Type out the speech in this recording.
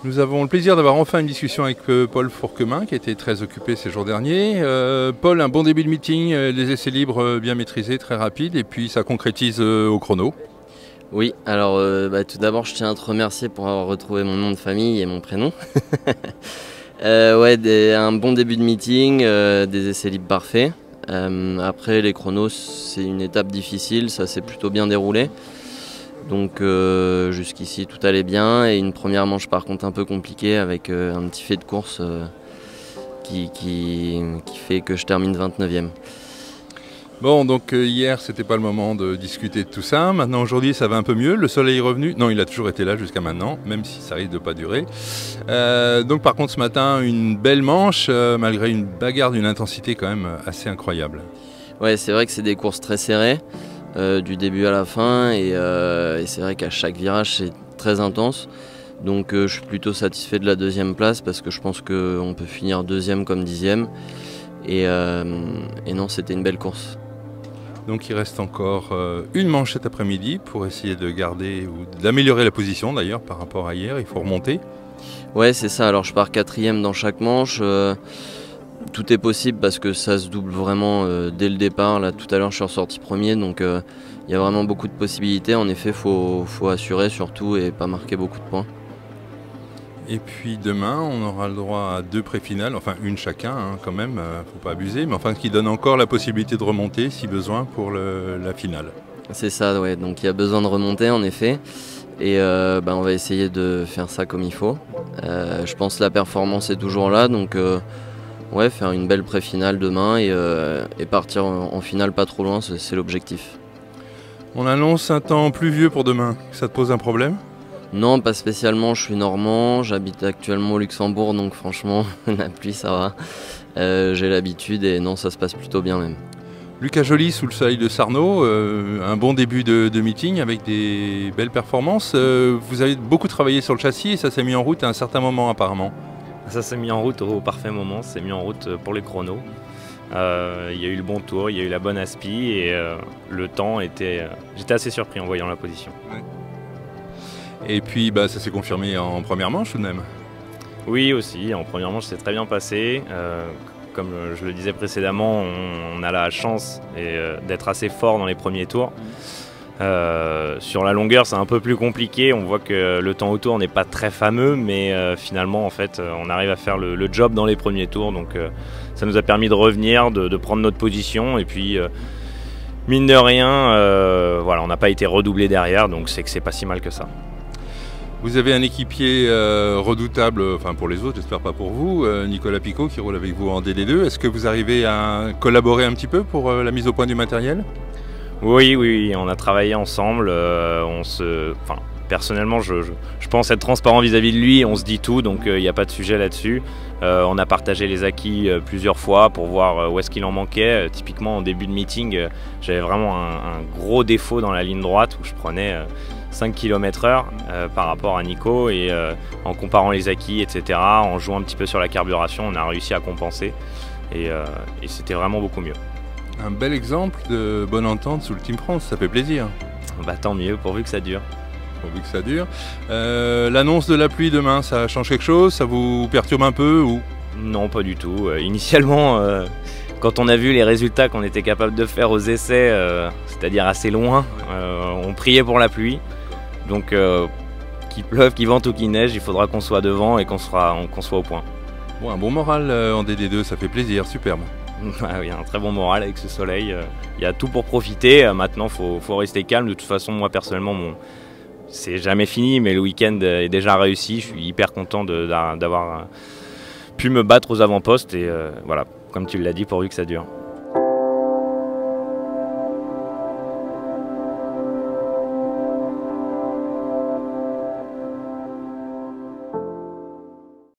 Nous avons le plaisir d'avoir enfin une discussion avec Paul Fourquemin, qui a été très occupé ces jours derniers. Paul, un bon début de meeting, des essais libres bien maîtrisés, très rapides, et puis ça concrétise au chrono. Oui, alors tout d'abord je tiens à te remercier pour avoir retrouvé mon nom de famille et mon prénom. Un bon début de meeting, des essais libres parfaits. Après les chronos c'est une étape difficile, ça s'est plutôt bien déroulé. Donc jusqu'ici tout allait bien et une première manche par contre un peu compliquée avec un petit fait de course qui fait que je termine 29e. Bon, donc hier c'était pas le moment de discuter de tout ça. Maintenant aujourd'hui ça va un peu mieux, le soleil est revenu. Non, il a toujours été là jusqu'à maintenant, même si ça risque de pas durer. Donc par contre ce matin une belle manche, malgré une bagarre d'une intensité quand même assez incroyable. Ouais, c'est vrai que c'est des courses très serrées. Du début à la fin et c'est vrai qu'à chaque virage c'est très intense, donc je suis plutôt satisfait de la deuxième place parce que je pense qu'on peut finir deuxième comme 10e et non, c'était une belle course. Donc il reste encore une manche cet après-midi pour essayer de garder ou d'améliorer la position d'ailleurs par rapport à hier, il faut remonter. Ouais, c'est ça, alors je pars 4e dans chaque manche. Tout est possible parce que ça se double vraiment dès le départ. Là, tout à l'heure, je suis ressorti premier, donc il y a vraiment beaucoup de possibilités. En effet, faut assurer surtout et pas marquer beaucoup de points. Et puis demain, on aura le droit à 2 pré-finales, enfin une chacun quand même, faut pas abuser, mais enfin ce qui donne encore la possibilité de remonter si besoin pour la finale. C'est ça, ouais. Donc il y a besoin de remonter en effet. Et on va essayer de faire ça comme il faut. Je pense que la performance est toujours là, donc ouais, faire une belle pré-finale demain et partir en finale pas trop loin, c'est l'objectif. On annonce un temps pluvieux pour demain, ça te pose un problème? Non, pas spécialement, je suis normand, j'habite actuellement au Luxembourg, donc franchement, la pluie ça va. J'ai l'habitude et non, ça se passe plutôt bien même. Lucas Joly sous le soleil de Sarno, un bon début de meeting avec des belles performances. Vous avez beaucoup travaillé sur le châssis et ça s'est mis en route à un certain moment apparemment. Ça s'est mis en route au parfait moment, c'est mis en route pour les chronos. Il y a eu le bon tour, il y a eu la bonne aspi et le temps était... J'étais assez surpris en voyant la position. Ouais. Et puis ça s'est confirmé en première manche tout de même? Oui aussi, en première manche c'est très bien passé. Comme je le disais précédemment, on a la chance d'être assez fort dans les premiers tours. Sur la longueur c'est un peu plus compliqué, on voit que le temps autour n'est pas très fameux, mais finalement en fait on arrive à faire le job dans les premiers tours, donc ça nous a permis de revenir, de prendre notre position et puis mine de rien voilà, on n'a pas été redoublé derrière, donc c'est que c'est pas si mal que ça. Vous avez un équipier redoutable, enfin pour les autres, j'espère pas pour vous, Nicolas Picot qui roule avec vous en DD2. Est-ce que vous arrivez à collaborer un petit peu pour la mise au point du matériel? Oui, on a travaillé ensemble. Personnellement, je pense être transparent vis-à-vis de lui. On se dit tout, donc il n'y a pas de sujet là-dessus. On a partagé les acquis plusieurs fois pour voir où est-ce qu'il en manquait. Typiquement, en début de meeting, j'avais vraiment un gros défaut dans la ligne droite où je prenais 5 km/h par rapport à Nico et en comparant les acquis, etc., en jouant un petit peu sur la carburation, on a réussi à compenser et c'était vraiment beaucoup mieux. Un bel exemple de bonne entente sous le Team France, ça fait plaisir. Tant mieux, pourvu que ça dure. Pourvu que ça dure. L'annonce de la pluie demain, ça change quelque chose? Ça vous perturbe un peu ou... Non, pas du tout. Initialement, quand on a vu les résultats qu'on était capable de faire aux essais, c'est-à-dire assez loin, on priait pour la pluie. Donc qu'il pleuve, qu'il vente ou qu'il neige, il faudra qu'on soit devant et qu'on soit au point. Bon, un bon moral en DD2, ça fait plaisir, superbe. Il y a un très bon moral avec ce soleil, il y a tout pour profiter. Maintenant faut rester calme, de toute façon moi personnellement c'est jamais fini, mais le week-end est déjà réussi, je suis hyper content d'avoir pu me battre aux avant-postes et voilà, comme tu l'as dit, pourvu que ça dure.